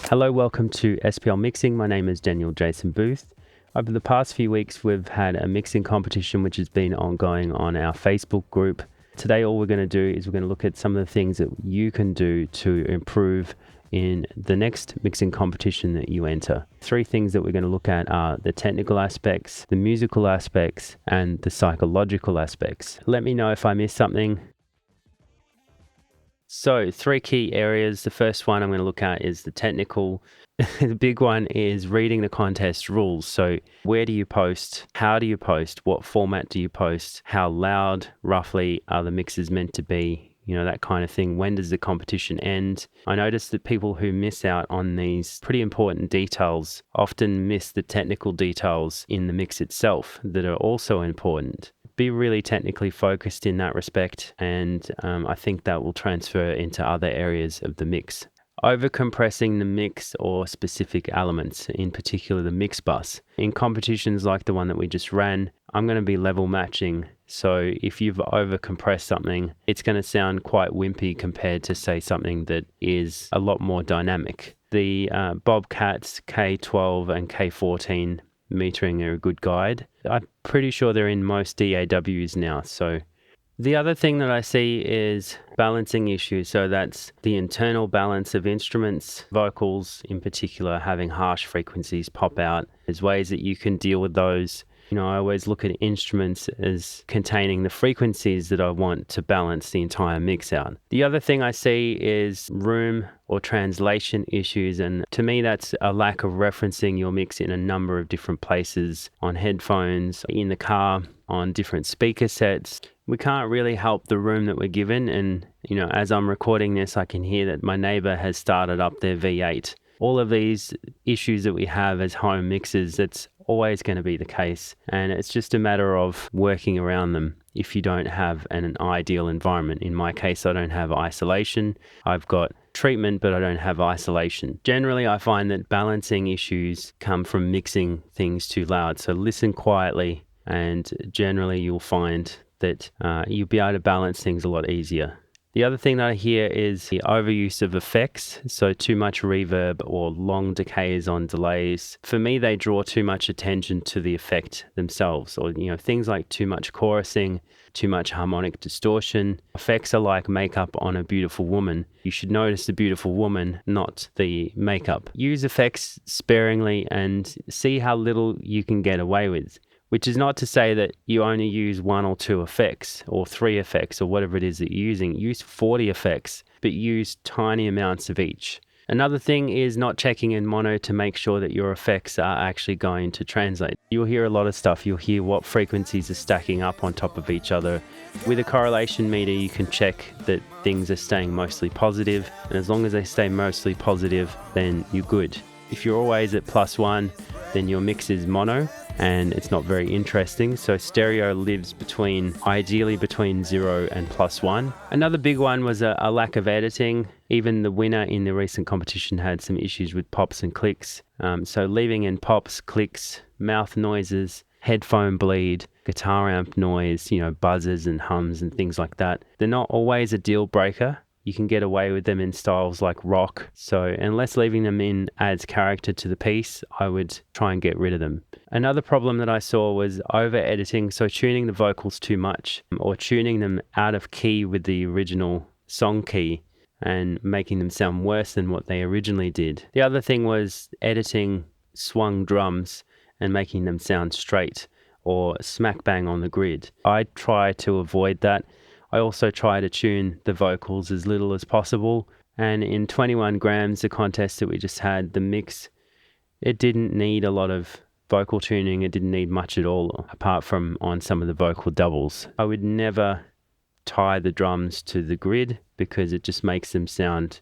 Hello, welcome to SPL Mixing. My name is Daniel Jason Booth. Over the past few weeks, we've had a mixing competition which has been ongoing on our Facebook group. Today, all we're going to do is we're going to look at some of the things that you can do to improve in the next mixing competition that you enter. Three things that we're going to look at are the technical aspects, the musical aspects, and the psychological aspects. Let me know if I missed something. So, three key areas. The first one I'm going to look at is the technical. The big one is reading the contest rules. So, where do you post? How do you post? What format do you post? How loud, roughly, are the mixes meant to be? You know, that kind of thing. When does the competition end? I noticed that people who miss out on these pretty important details often miss the technical details in the mix itself that are also important. Be really technically focused in that respect, and I think that will transfer into other areas of the mix. Overcompressing the mix or specific elements, in particular the mix bus. In competitions like the one that we just ran, I'm going to be level matching. So if you've overcompressed something, it's going to sound quite wimpy compared to, say, something that is a lot more dynamic. The Bobcats K12 and K14 metering are a good guide. I'm pretty sure they're in most DAWs now. So the other thing that I see is balancing issues. So that's the internal balance of instruments, vocals in particular, having harsh frequencies pop out. There's ways that you can deal with those. You know, I always look at instruments as containing the frequencies that I want to balance the entire mix out. The other thing I see is room or translation issues, and to me that's a lack of referencing your mix in a number of different places, on headphones, in the car, on different speaker sets. We can't really help the room that we're given, and you know, as I'm recording this, I can hear that my neighbor has started up their V8. All of these issues that we have as home mixers, that's always going to be the case, and it's just a matter of working around them if you don't have an ideal environment. In my case, I don't have isolation. I've got treatment, but I don't have isolation. Generally, I find that balancing issues come from mixing things too loud. So listen quietly, and generally you'll find that you'll be able to balance things a lot easier. The other thing that I hear is the overuse of effects, so too much reverb or long decays on delays. For me, they draw too much attention to the effect themselves, or you know, things like too much chorusing, too much harmonic distortion. Effects are like makeup on a beautiful woman. You should notice the beautiful woman, not the makeup. Use effects sparingly and see how little you can get away with. Which is not to say that you only use one or two effects or three effects or whatever it is that you're using. Use 40 effects, but use tiny amounts of each. Another thing is not checking in mono to make sure that your effects are actually going to translate. You'll hear a lot of stuff. You'll hear what frequencies are stacking up on top of each other. With a correlation meter, you can check that things are staying mostly positive, and as long as they stay mostly positive, then you're good. If you're always at +1, then your mix is mono, and it's not very interesting. So stereo lives ideally between 0 and +1. Another big one was a lack of editing. Even the winner in the recent competition had some issues with pops and clicks. So leaving in pops, clicks, mouth noises, headphone bleed, guitar amp noise, you know, buzzes and hums and things like that. They're not always a deal breaker. You can get away with them in styles like rock. So unless leaving them in adds character to the piece, I would try and get rid of them. Another problem that I saw was over editing, so tuning the vocals too much or tuning them out of key with the original song key and making them sound worse than what they originally did. The other thing was editing swung drums and making them sound straight or smack bang on the grid. I try to avoid that. I also try to tune the vocals as little as possible. And in 21 grams, the contest that we just had, the mix, it didn't need a lot of vocal tuning. It didn't need much at all, apart from on some of the vocal doubles. I would never tie the drums to the grid because it just makes them sound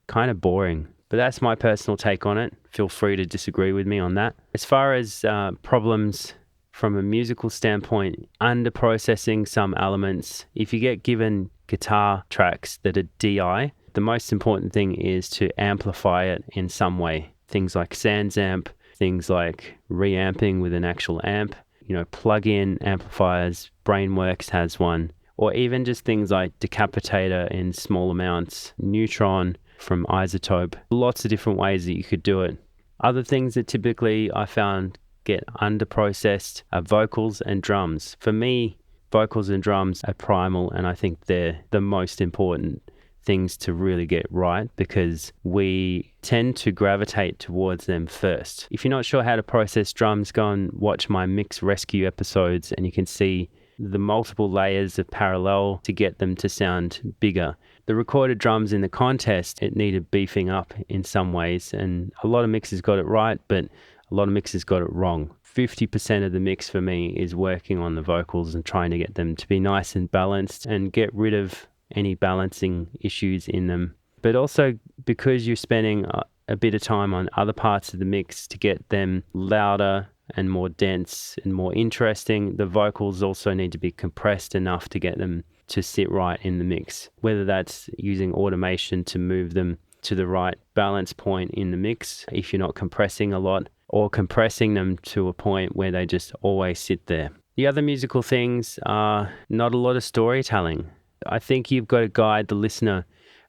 kind of boring. But that's my personal take on it. Feel free to disagree with me on that. As far as problems from a musical standpoint, under processing some elements. If you get given guitar tracks that are DI, the most important thing is to amplify it in some way. Things like Sans amp, things like reamping with an actual amp, you know, plug-in amplifiers, Brainworks has one, or even just things like Decapitator in small amounts, Neutron, from Isotope. Lots of different ways that you could do it. Other things that typically I found get under-processed are vocals and drums. For me, vocals and drums are primal, and I think they're the most important things to really get right because we tend to gravitate towards them first. If you're not sure how to process drums, go and watch my mix rescue episodes and you can see the multiple layers of parallel to get them to sound bigger. The recorded drums in the contest, it needed beefing up in some ways, and a lot of mixers got it right, but a lot of mixers got it wrong. 50% of the mix for me is working on the vocals and trying to get them to be nice and balanced and get rid of any balancing issues in them. But also because you're spending a bit of time on other parts of the mix to get them louder and more dense and more interesting, the vocals also need to be compressed enough to get them to sit right in the mix. Whether that's using automation to move them to the right balance point in the mix if you're not compressing a lot, or compressing them to a point where they just always sit there. The other musical things are not a lot of storytelling. I think you've got to guide the listener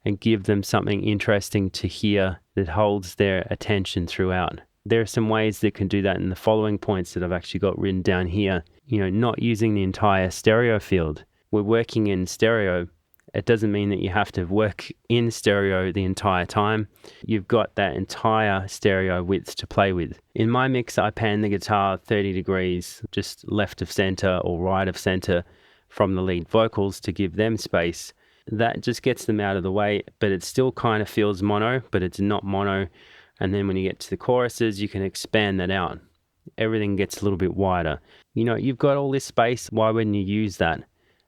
and give them something interesting to hear that holds their attention throughout. There are some ways that can do that in the following points that I've actually got written down here. Not using the entire stereo field. We're working in stereo. It doesn't mean that you have to work in stereo the entire time. You've got that entire stereo width to play with. In my mix, I pan the guitar 30 degrees, just left of center or right of center from the lead vocals to give them space. That just gets them out of the way, but it still kind of feels mono, but it's not mono. And then when you get to the choruses, you can expand that out. Everything gets a little bit wider. You've got all this space. Why wouldn't you use that?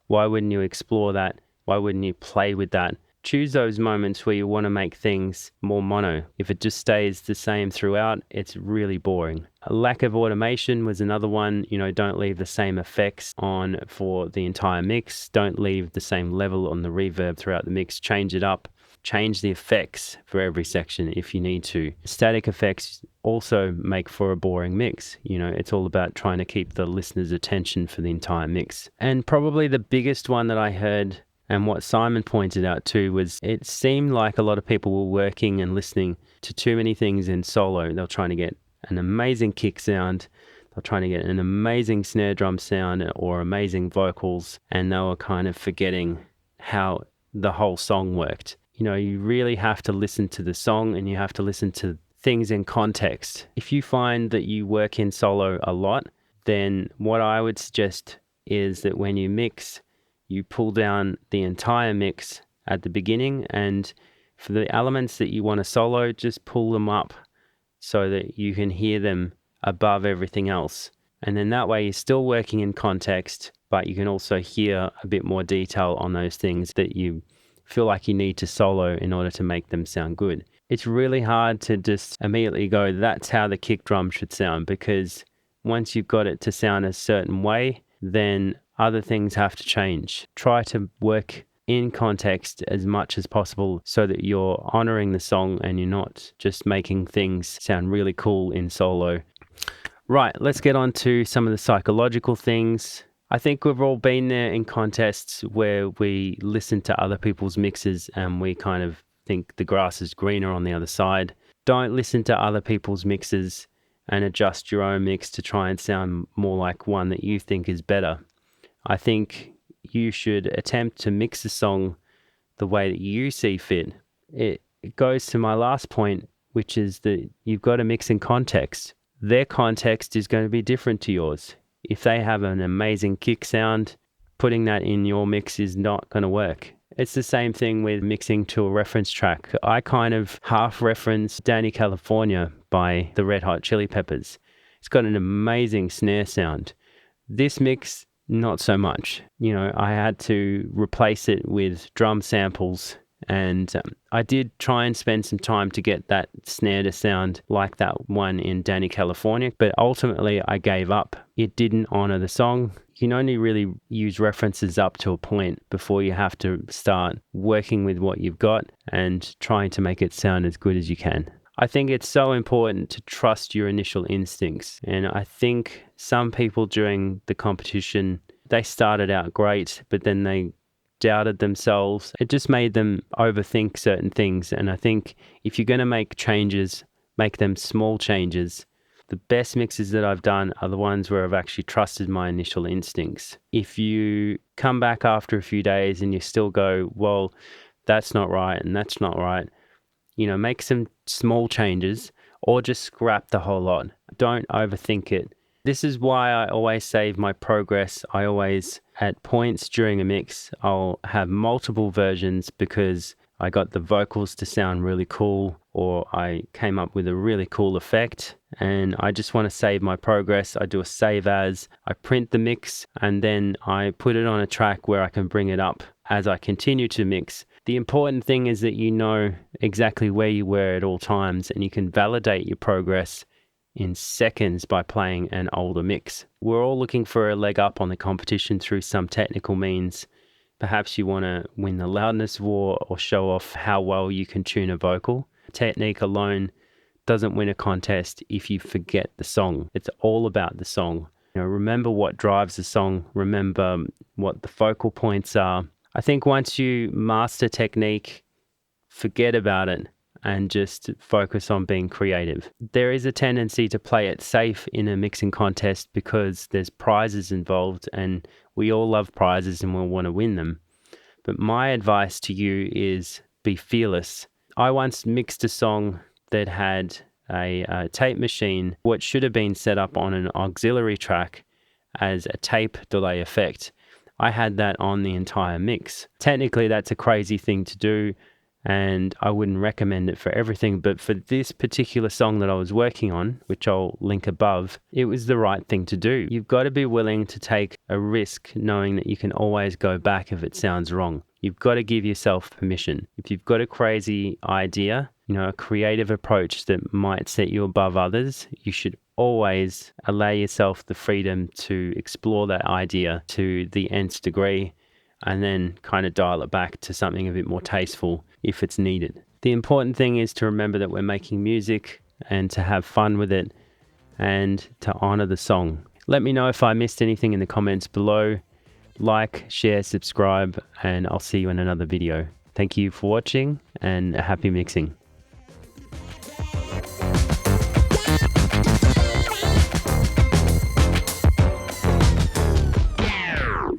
Why wouldn't you explore that? Why wouldn't you play with that? Choose those moments where you want to make things more mono. If it just stays the same throughout, it's really boring. A lack of automation was another one. Don't leave the same effects on for the entire mix. Don't leave the same level on the reverb throughout the mix. Change it up. Change the effects for every section if you need to. Static effects also make for a boring mix. It's all about trying to keep the listener's attention for the entire mix. And probably the biggest one that I heard, and what Simon pointed out too, was it seemed like a lot of people were working and listening to too many things in solo. They're trying to get an amazing kick sound. They're trying to get an amazing snare drum sound or amazing vocals. And they were kind of forgetting how the whole song worked. You really have to listen to the song and you have to listen to things in context. If you find that you work in solo a lot, then what I would suggest is that when you mix, you pull down the entire mix at the beginning, and for the elements that you want to solo, just pull them up so that you can hear them above everything else. And then that way you're still working in context, but you can also hear a bit more detail on those things that you feel like you need to solo in order to make them sound good. It's really hard to just immediately go, that's how the kick drum should sound, because once you've got it to sound a certain way, then other things have to change. Try to work in context as much as possible so that you're honoring the song and you're not just making things sound really cool in solo. Right, let's get on to some of the psychological things. I think we've all been there in contests where we listen to other people's mixes and we kind of think the grass is greener on the other side. Don't listen to other people's mixes and adjust your own mix to try and sound more like one that you think is better. I think you should attempt to mix the song the way that you see fit. It goes to my last point, which is that you've got to mix in context. Their context is going to be different to yours. If they have an amazing kick sound, putting that in your mix is not going to work. It's the same thing with mixing to a reference track. I kind of half reference Danny California by the Red Hot Chili Peppers. It's got an amazing snare sound. This mix, not so much. I had to replace it with drum samples, and I did try and spend some time to get that snare to sound like that one in Danny California, but ultimately I gave up. It didn't honor the song. You can only really use references up to a point before you have to start working with what you've got and trying to make it sound as good as you can. I think it's so important to trust your initial instincts. And I think some people during the competition, they started out great, but then they doubted themselves. It just made them overthink certain things. And I think if you're going to make changes, make them small changes. The best mixes that I've done are the ones where I've actually trusted my initial instincts. If you come back after a few days and you still go, well, that's not right and that's not right, make some small changes or just scrap the whole lot. Don't overthink it. This is why I always save my progress. I always, at points during a mix, I'll have multiple versions because I got the vocals to sound really cool, or I came up with a really cool effect and I just want to save my progress. I do a save as, I print the mix, and then I put it on a track where I can bring it up as I continue to mix. The important thing is that you know exactly where you were at all times, and you can validate your progress in seconds by playing an older mix. We're all looking for a leg up on the competition through some technical means. Perhaps you want to win the loudness war or show off how well you can tune a vocal. Technique alone doesn't win a contest if you forget the song. It's all about the song. Remember what drives the song. Remember what the focal points are. I think once you master technique, forget about it and just focus on being creative. There is a tendency to play it safe in a mixing contest because there's prizes involved and we all love prizes and we'll want to win them. But my advice to you is be fearless. I once mixed a song that had a tape machine, what should have been set up on an auxiliary track as a tape delay effect. I had that on the entire mix. Technically, that's a crazy thing to do, and I wouldn't recommend it for everything, but for this particular song that I was working on, which I'll link above, it was the right thing to do. You've got to be willing to take a risk knowing that you can always go back if it sounds wrong. You've got to give yourself permission. If you've got a crazy idea, a creative approach that might set you above others, you should always allow yourself the freedom to explore that idea to the nth degree and then kind of dial it back to something a bit more tasteful if it's needed. The important thing is to remember that we're making music and to have fun with it and to honor the song. Let me know if I missed anything in the comments below. Like, share, subscribe, and I'll see you in another video. Thank you for watching and happy mixing.